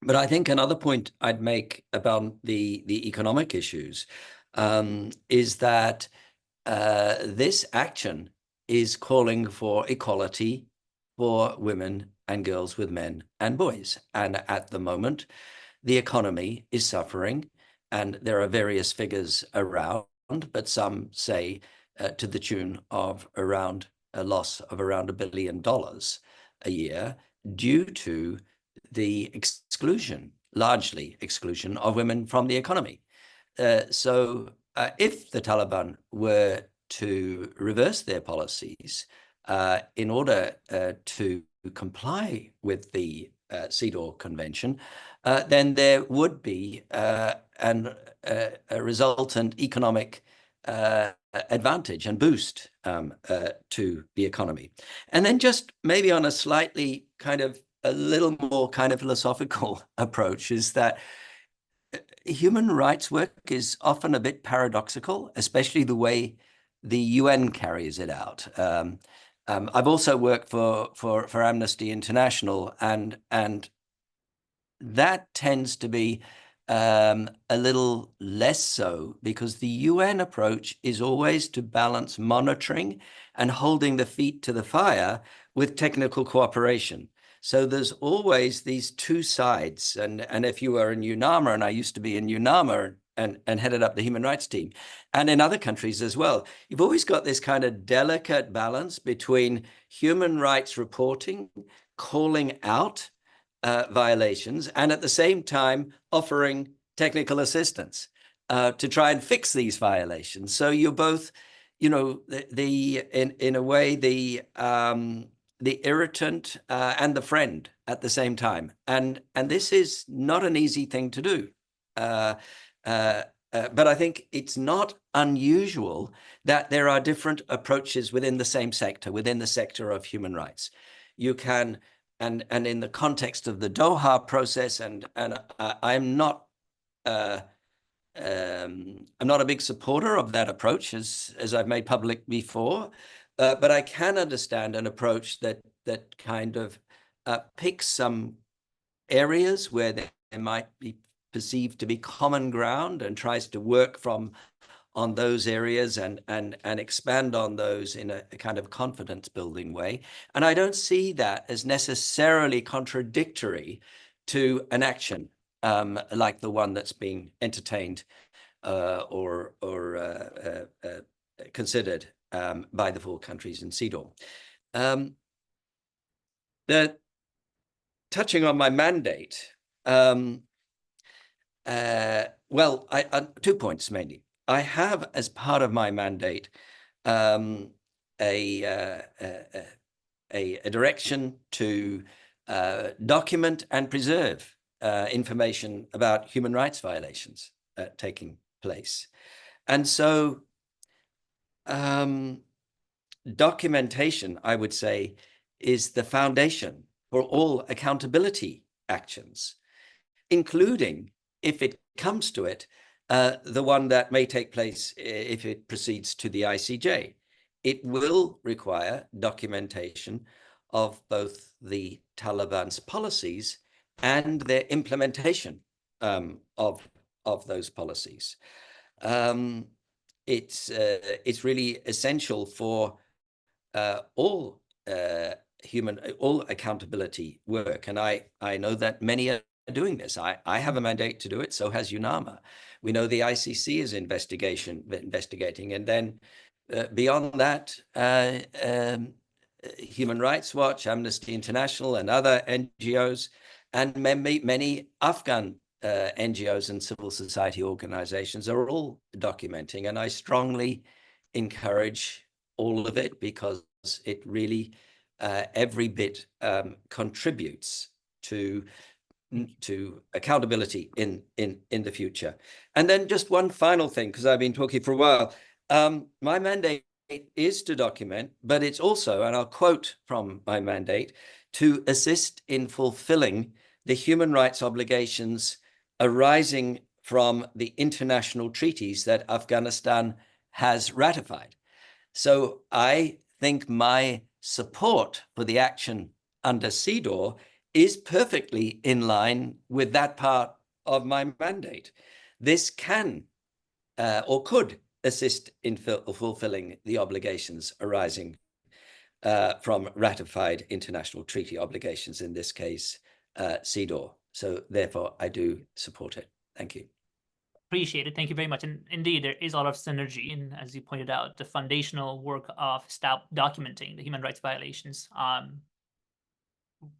But I think another point I'd make about the economic issues is that this action is calling for equality for women and girls with men and boys. And at the moment, the economy is suffering, and there are various figures around, but some say to the tune of around a loss of around $1 billion a year due to the exclusion, largely exclusion, of women from the economy. So if the Taliban were to reverse their policies in order to comply with the CEDAW Convention, then there would be a resultant economic advantage and boost to the economy. And then just maybe on a slightly kind of a little more kind of philosophical approach is that human rights work is often a bit paradoxical, especially the way the UN carries it out. I've also worked for Amnesty International, and that tends to be a little less so, because the UN approach is always to balance monitoring and holding the feet to the fire with technical cooperation. So there's always these two sides. And if you were in UNAMA, and I used to be in UNAMA and headed up the human rights team, and in other countries as well, you've always got this kind of delicate balance between human rights reporting, calling out violations, and at the same time offering technical assistance to try and fix these violations. So you're both, you know, in a way, the irritant and the friend at the same time. And this is not an easy thing to do. But I think it's not unusual that there are different approaches within the same sector, within the sector of human rights. You can, and in the context of the Doha process, and I'm not a big supporter of that approach, as I've made public before, but I can understand an approach that kind of picks some areas where there might be perceived to be common ground and tries to work on those areas and expand on those in a kind of confidence building way. And I don't see that as necessarily contradictory to an action like the one that's being entertained or considered by the 4 countries in CEDAW. Touching on my mandate, well, 2 points mainly. I have, as part of my mandate, a direction to document and preserve information about human rights violations taking place. And so documentation, I would say, is the foundation for all accountability actions, including, if it comes to it, the one that may take place if it proceeds to the ICJ. It will require documentation of both the Taliban's policies and their implementation of those policies. It's really essential for all accountability work, and I know that many are doing this. I have a mandate to do it, so has UNAMA. We know the ICC is investigating, and then beyond that, Human Rights Watch, Amnesty International, and other NGOs, and many Afghan NGOs and civil society organizations are all documenting, and I strongly encourage all of it because it really every bit contributes to accountability in the future. And then just one final thing, because I've been talking for a while. My mandate is to document, but it's also, and I'll quote from my mandate, to assist in fulfilling the human rights obligations arising from the international treaties that Afghanistan has ratified. So I think my support for the action under CEDAW is perfectly in line with that part of my mandate. This can or could assist in fulfilling the obligations arising from ratified international treaty obligations, in this case, CEDAW. So therefore, I do support it. Thank you. Appreciate it. Thank you very much. And indeed, there is a lot of synergy in, as you pointed out, the foundational work of documenting the human rights violations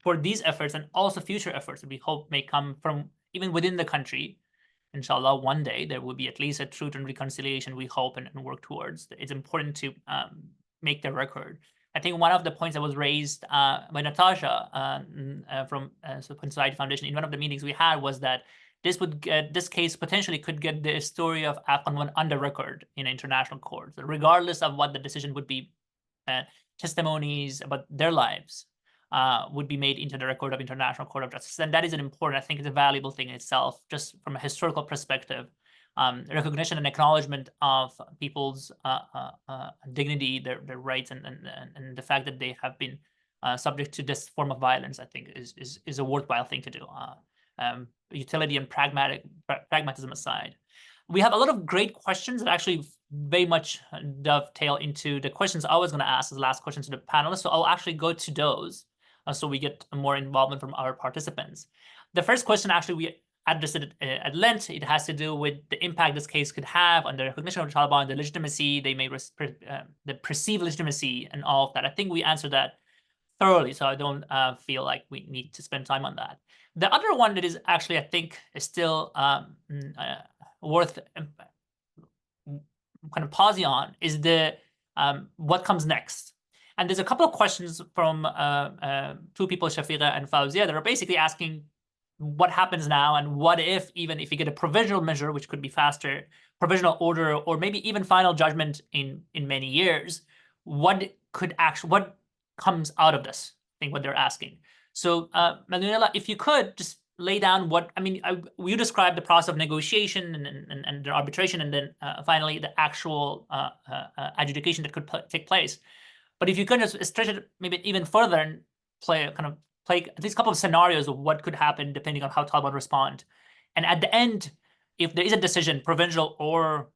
for these efforts, and also future efforts that we hope may come from even within the country. Inshallah, one day there will be at least a truth and reconciliation, we hope, and work towards. It's important to make the record. I think one of the points that was raised by Natasha from the Potencial Foundation in one of the meetings we had was that this case potentially could get the story of Afghan women on the record in international courts, regardless of what the decision would be. Testimonies about their lives would be made into the record of International Court of Justice, and that is an important. I think it's a valuable thing in itself, just from a historical perspective. Recognition and acknowledgement of people's dignity, their rights, and the fact that they have been subject to this form of violence, I think is a worthwhile thing to do. Utility and pragmatism aside, we have a lot of great questions that actually very much dovetail into the questions I was going to ask as the last question to the panelists. So I'll actually go to those. so we get more involvement from our participants. The first question, actually, we addressed it at length. It has to do with the impact this case could have on the recognition of the Taliban, the legitimacy they may the perceived legitimacy, and all of that. I think we answered that thoroughly, so I don't feel like we need to spend time on that. The other one that is actually, I think, is still worth kind of pausing on is the what comes next. And there's a couple of questions from two people, Shafiqa and Fawzia, that are basically asking what happens now, and what if, even if you get a provisional measure, which could be faster, provisional order, or maybe even final judgment in many years, what comes out of this? I think what they're asking. So Manuela, if you could just lay down what, I mean, you described the process of negotiation and the arbitration, and then finally the actual adjudication that could take place. But if you could just stretch it maybe even further and play at least a couple of scenarios of what could happen depending on how Taliban respond. And at the end, if there is a decision, provisional or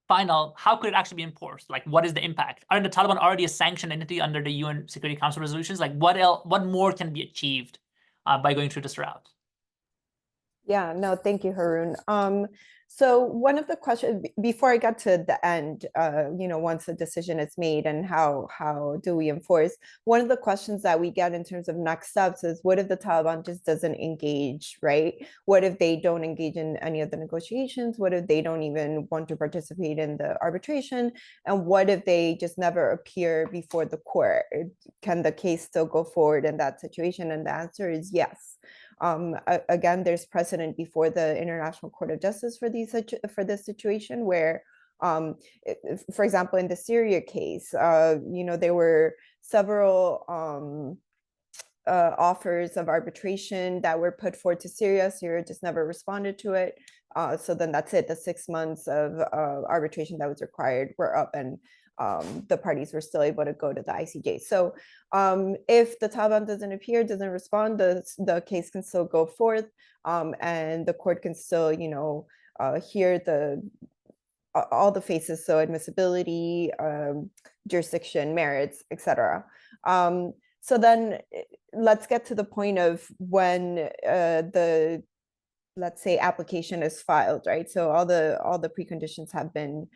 final, how could it actually be enforced? Like, what is the impact? Are the Taliban already a sanctioned entity under the UN Security Council resolutions? Like, what more can be achieved by going through this route? Yeah, no, thank you, Haroon. So one of the questions before I got to the end, once the decision is made and how do we enforce, one of the questions that we get in terms of next steps is, what if the Taliban just doesn't engage, right? What if they don't engage in any of the negotiations? What if they don't even want to participate in the arbitration? And what if they just never appear before the court? Can the case still go forward in that situation? And the answer is yes. Again, there's precedent before the International Court of Justice for this situation where, for example, in the Syria case, there were several offers of arbitration that were put forward to Syria. Syria just never responded to it. So then that's it. The 6 months of arbitration that was required were up, and the parties were still able to go to the ICJ. So if the Taliban doesn't appear, doesn't respond, the case can still go forth, and the court can still, hear all the phases, so admissibility, jurisdiction, merits, etc. So then let's get to the point of when let's say application is filed, right? So all the preconditions have been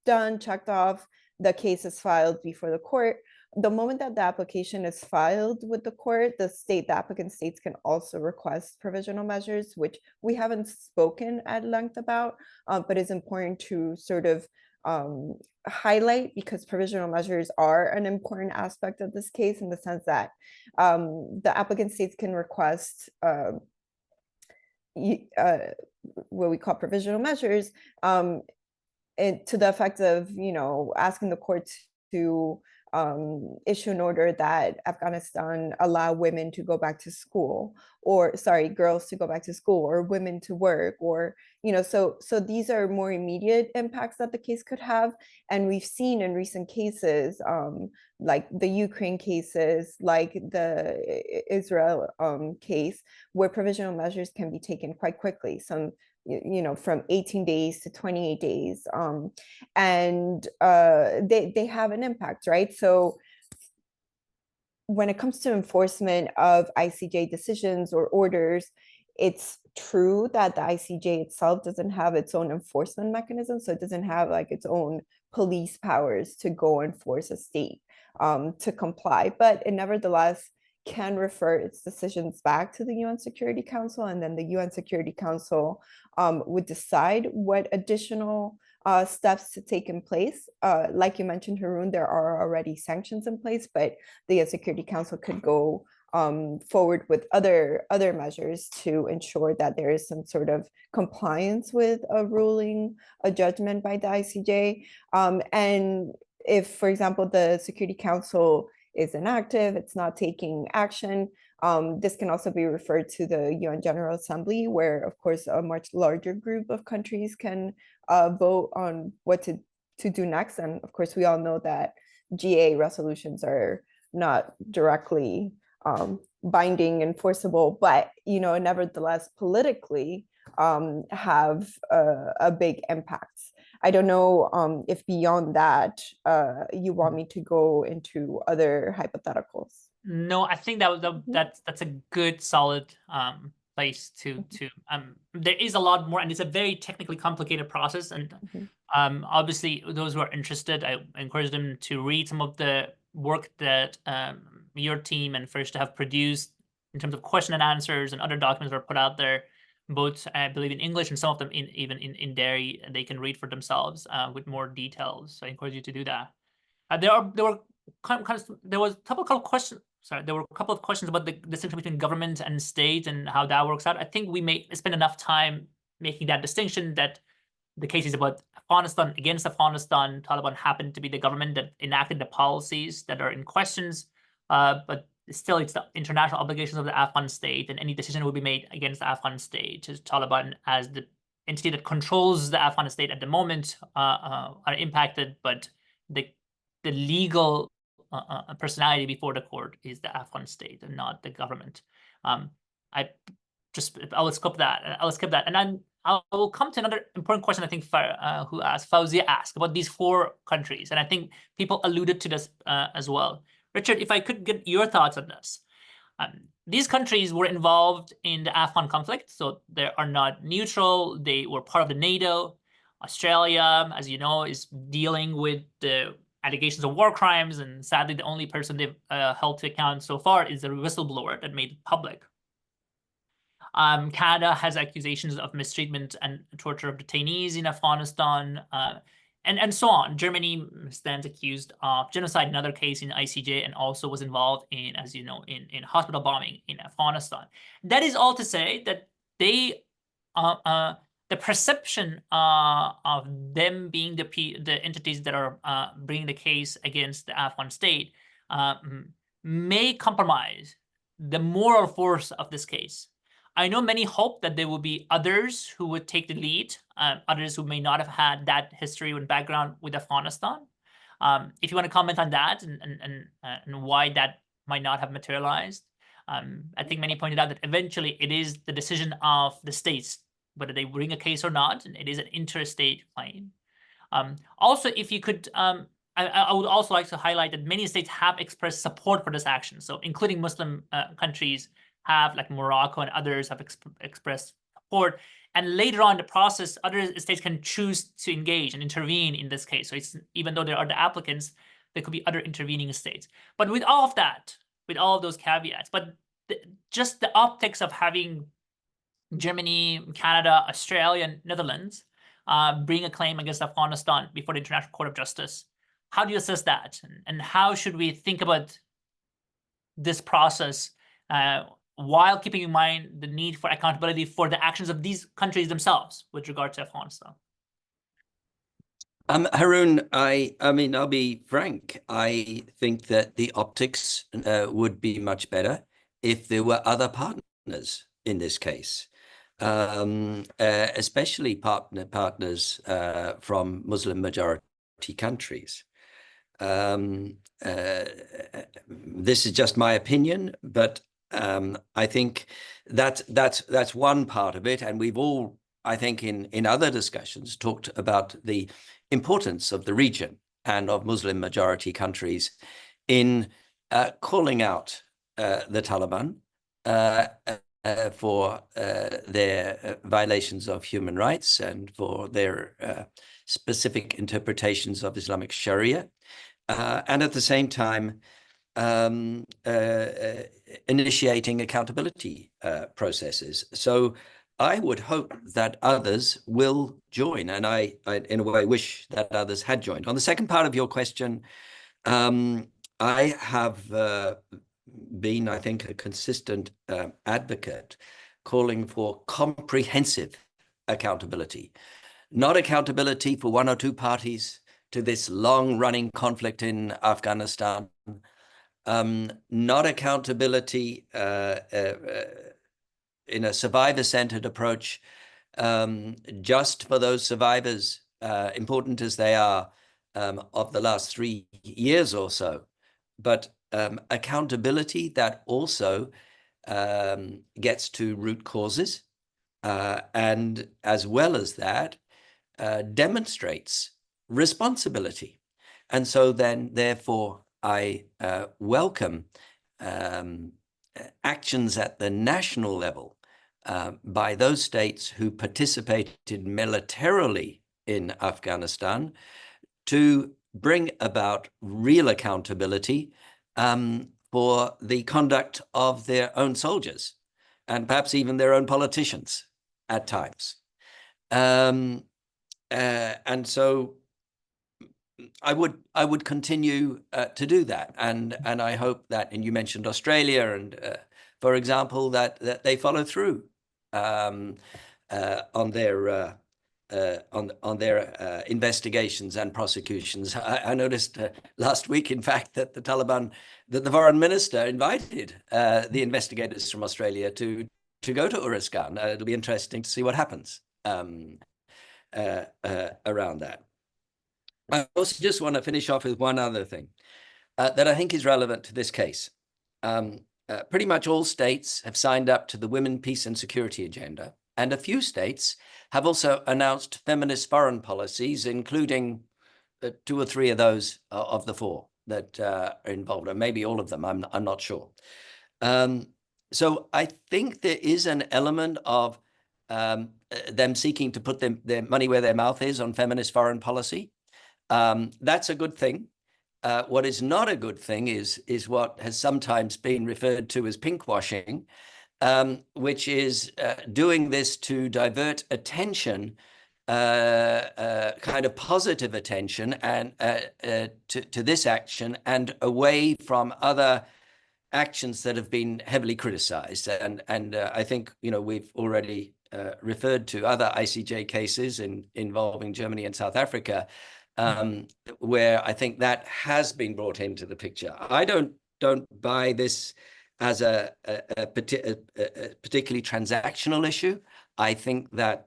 done, checked off, the case is filed before the court. The moment that the application is filed with the court, the applicant states can also request provisional measures, which we haven't spoken at length about, but is important to sort of highlight, because provisional measures are an important aspect of this case, in the sense that the applicant states can request what we call provisional measures, to the effect of, asking the court to issue an order that Afghanistan allow women to go back to school, or girls to go back to school, or women to work, or, so these are more immediate impacts that the case could have. And we've seen in recent cases, like the Ukraine cases, like the Israel case, where provisional measures can be taken quite quickly. Some from 18 days to 28 days. And they have an impact, right? So when it comes to enforcement of ICJ decisions or orders, it's true that the ICJ itself doesn't have its own enforcement mechanism. So it doesn't have like its own police powers to go and force a state to comply, but it nevertheless can refer its decisions back to the UN Security Council, and then the UN Security Council would decide what additional steps to take in place. Like you mentioned, Haroon, there are already sanctions in place, but the UN Security Council could go forward with other measures to ensure that there is some sort of compliance with a ruling, a judgment by the ICJ. And if, for example, the Security Council is inactive, it's not taking action, this can also be referred to the UN General Assembly, where, of course, a much larger group of countries can vote on what to do next. And of course, we all know that GA resolutions are not directly binding, enforceable, but nevertheless politically have a big impact. I don't know if beyond that you want me to go into other hypotheticals. No, I think that's a good solid place to there is a lot more, and it's a very technically complicated process. And obviously those who are interested, I encourage them to read some of the work that your team and First have produced in terms of question and answers and other documents that are put out there, both I believe in English and some of them even in Dari, and they can read for themselves with more details. So I encourage you to do that. There was a couple of questions. Sorry, there were a couple of questions about the distinction between government and state and how that works out. I think we may spend enough time making that distinction that the case is about Afghanistan against Afghanistan. Taliban happened to be the government that enacted the policies that are in questions, but still it's the international obligations of the Afghan state, and any decision will be made against the Afghan state. Taliban, as the entity that controls the Afghan state at the moment, are impacted, but the legal personality before the court is the Afghan state and not the government. I will skip that. And then I will come to another important question, I think, who asked, Fauzia asked about these 4 countries. And I think people alluded to this as well. Richard, if I could get your thoughts on this. These countries were involved in the Afghan conflict, so they are not neutral. They were part of the NATO. Australia, as you know, is dealing with the allegations of war crimes, and sadly, the only person they've held to account so far is the whistleblower that made it public. Canada has accusations of mistreatment and torture of detainees in Afghanistan, and so on. Germany stands accused of genocide, another case in ICJ, and also was involved in, as you know, in hospital bombing in Afghanistan. That is all to say that they the perception of them being the entities that are bringing the case against the Afghan state may compromise the moral force of this case. I know many hope that there will be others who would take the lead, others who may not have had that history and background with Afghanistan. If you want to comment on that and why that might not have materialized, I think many pointed out that eventually it is the decision of the states whether they bring a case or not, and it is an interstate claim. Also, if you could, I would also like to highlight that many states have expressed support for this action. So including Muslim countries have, like Morocco and others, have expressed support. And later on in the process, other states can choose to engage and intervene in this case. So it's, even though there are the applicants, there could be other intervening states. But with all of that, with all of those caveats, but just the optics of having Germany, Canada, Australia, and Netherlands bring a claim against Afghanistan before the International Court of Justice. How do you assess that? And how should we think about this process while keeping in mind the need for accountability for the actions of these countries themselves with regard to Afghanistan? Haroon, I mean, I'll be frank. I think that the optics would be much better if there were other partners in this case. Especially partners from Muslim majority countries. This is just my opinion, but I think that's one part of it, and we've all, I think, in other discussions talked about the importance of the region and of Muslim majority countries in calling out the Taliban for their violations of human rights and for their specific interpretations of Islamic Sharia, and at the same time initiating accountability processes. So I would hope that others will join, and I in a way wish that others had joined. On the second part of your question, I have been, I think, a consistent advocate calling for comprehensive accountability, not accountability for one or two parties to this long-running conflict in Afghanistan, not accountability in a survivor-centered approach just for those survivors, important as they are, of the last 3 years or so, but accountability that also gets to root causes, and as well as that, demonstrates responsibility. And so then, therefore, I welcome actions at the national level by those states who participated militarily in Afghanistan to bring about real accountability for the conduct of their own soldiers and perhaps even their own politicians at times. And so I would continue to do that, and I hope that. And you mentioned Australia, and for example, that they follow through on their investigations and prosecutions. I noticed last week, in fact, that the Taliban, that the foreign minister invited the investigators from Australia to go to Uruzgan. It'll be interesting to see what happens around that. I also just want to finish off with one other thing that I think is relevant to this case. Pretty much all states have signed up to the Women, Peace and Security agenda, and a few states have also announced feminist foreign policies, including 2 or 3 of those of the 4 that are involved, or maybe all of them. I'm not sure. So I think there is an element of them seeking to put their money where their mouth is on feminist foreign policy. That's a good thing. What is not a good thing is what has sometimes been referred to as pinkwashing, which is doing this to divert attention, kind of positive attention, and to this action and away from other actions that have been heavily criticized. And I think, we've already referred to other ICJ cases involving Germany and South Africa, where I think that has been brought into the picture. I don't buy this as a particularly transactional issue. I think that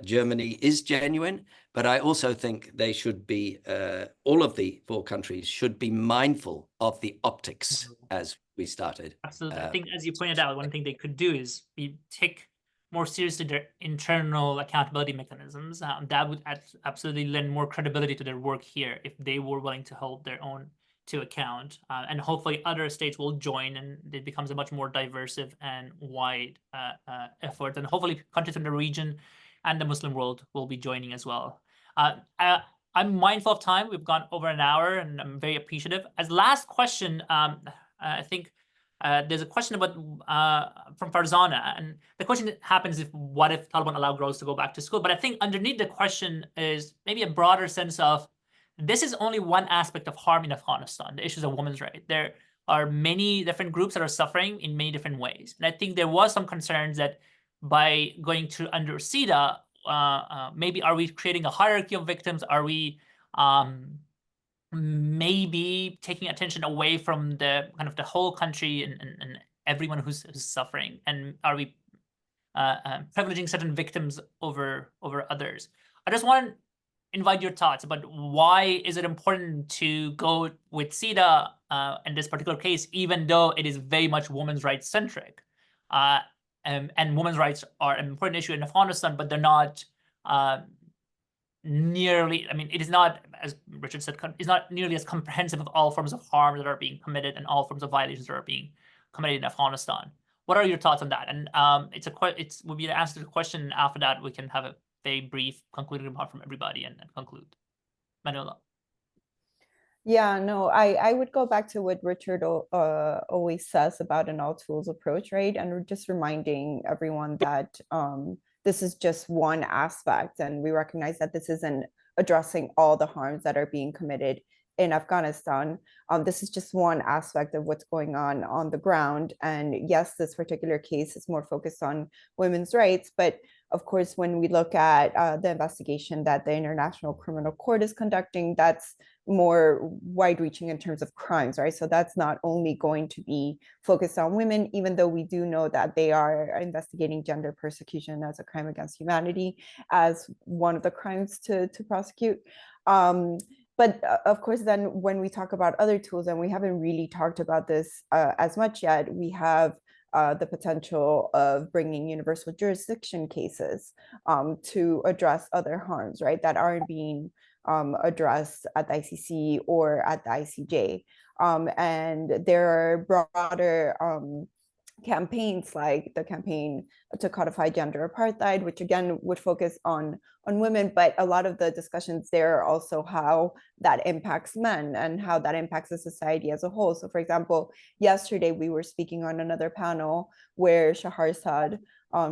Germany is genuine, but I also think they should be, all of the 4 countries should be mindful of the optics as we started. Absolutely. I think, as you pointed out, one thing they could do is take more seriously their internal accountability mechanisms. That would absolutely lend more credibility to their work here if they were willing to hold their own to account. And hopefully other states will join, and it becomes a much more diverse and wide effort. And hopefully countries in the region and the Muslim world will be joining as well. I'm mindful of time. We've gone over an hour, and I'm very appreciative. As last question, I think there's a question about from Farzana, and the question happens what if Taliban allow girls to go back to school? But I think underneath the question is maybe a broader sense of this is only one aspect of harm in Afghanistan, the issues of women's rights. There are many different groups that are suffering in many different ways. And I think there was some concerns that by going to under CEDAW, maybe are we creating a hierarchy of victims? Are we maybe taking attention away from the kind of the whole country and everyone who's suffering? And are we privileging certain victims over others? I just want to invite your thoughts about why is it important to go with CEDAW in this particular case, even though it is very much women's rights centric. And women's rights are an important issue in Afghanistan, but they're not nearly, I mean, it is not, as Richard said, it's not nearly as comprehensive of all forms of harm that are being committed and all forms of violations that are being committed in Afghanistan. What are your thoughts on that? And it will be to answer the question. After that, we can have a very brief concluding remark from everybody and conclude. Manuela. Yeah, no, I would go back to what Richard always says about an all tools approach, right? And we're just reminding everyone that this is just one aspect, and we recognize that this isn't addressing all the harms that are being committed in Afghanistan. This is just one aspect of what's going on the ground. And yes, this particular case is more focused on women's rights, but of course, when we look at the investigation that the International Criminal Court is conducting, that's more wide-reaching in terms of crimes, right? So that's not only going to be focused on women, even though we do know that they are investigating gender persecution as a crime against humanity as one of the crimes to prosecute. But of course, then when we talk about other tools, and we haven't really talked about this as much yet, we have the potential of bringing universal jurisdiction cases to address other harms, right, that aren't being addressed at the ICC or at the ICJ. And there are broader campaigns like the campaign to codify gender apartheid, which again would focus on women, but a lot of the discussions there are also how that impacts men and how that impacts the society as a whole. So for example, yesterday we were speaking on another panel where Shaharsad,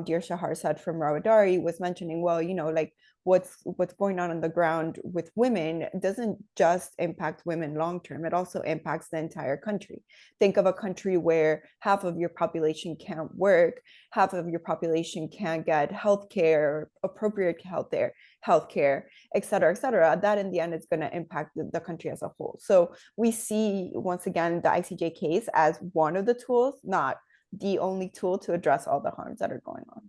dear Shaharsad from Rawadari was mentioning, well, you know, like what's going on the ground with women doesn't just impact women long term, it also impacts the entire country. Think of a country where half of your population can't work, half of your population can't get healthcare, appropriate healthcare, et cetera, that in the end is going to impact the country as a whole. So we see, once again, the ICJ case as one of the tools, not the only tool to address all the harms that are going on.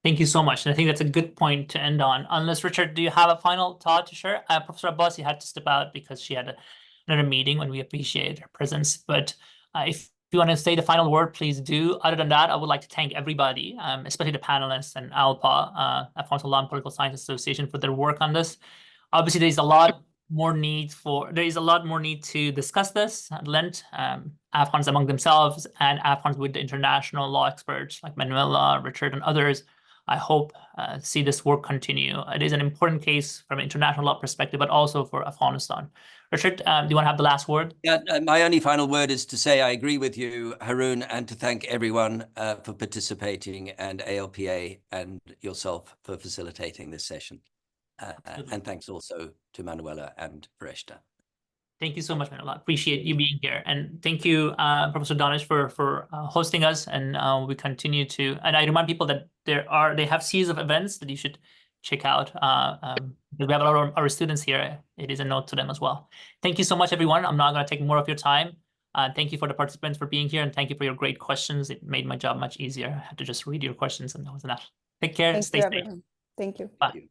Thank you so much. And I think that's a good point to end on. Unless, Richard, do you have a final thought to share? Professor Abbas, you had to step out because she had another meeting, when we appreciate her presence. But if you want to say the final word, please do. Other than that, I would like to thank everybody, especially the panelists and ALPA, Alfonso Law and Political Science Association, for their work on this. Obviously, there is a lot more need to discuss this at length. Afghans among themselves and Afghans with the international law experts like Manuela, Richard, and others. I hope see this work continue. It is an important case from an international law perspective, but also for Afghanistan. Richard, do you want to have the last word? Yeah, my only final word is to say I agree with you, Haroon, and to thank everyone for participating, and ALPA and yourself for facilitating this session. And thanks also to Manuela and Fareshta. Thank you so much, Manuela. Appreciate you being here. And thank you, Professor Danish, for hosting us. And we continue to, and I remind people that they have series of events that you should check out. We have a lot of our students here. It is a note to them as well. Thank you so much, everyone. I'm not going to take more of your time. Thank you for the participants for being here, and thank you for your great questions. It made my job much easier. I had to just read your questions, and that was enough. Take care. Stay safe. Thank you. Bye.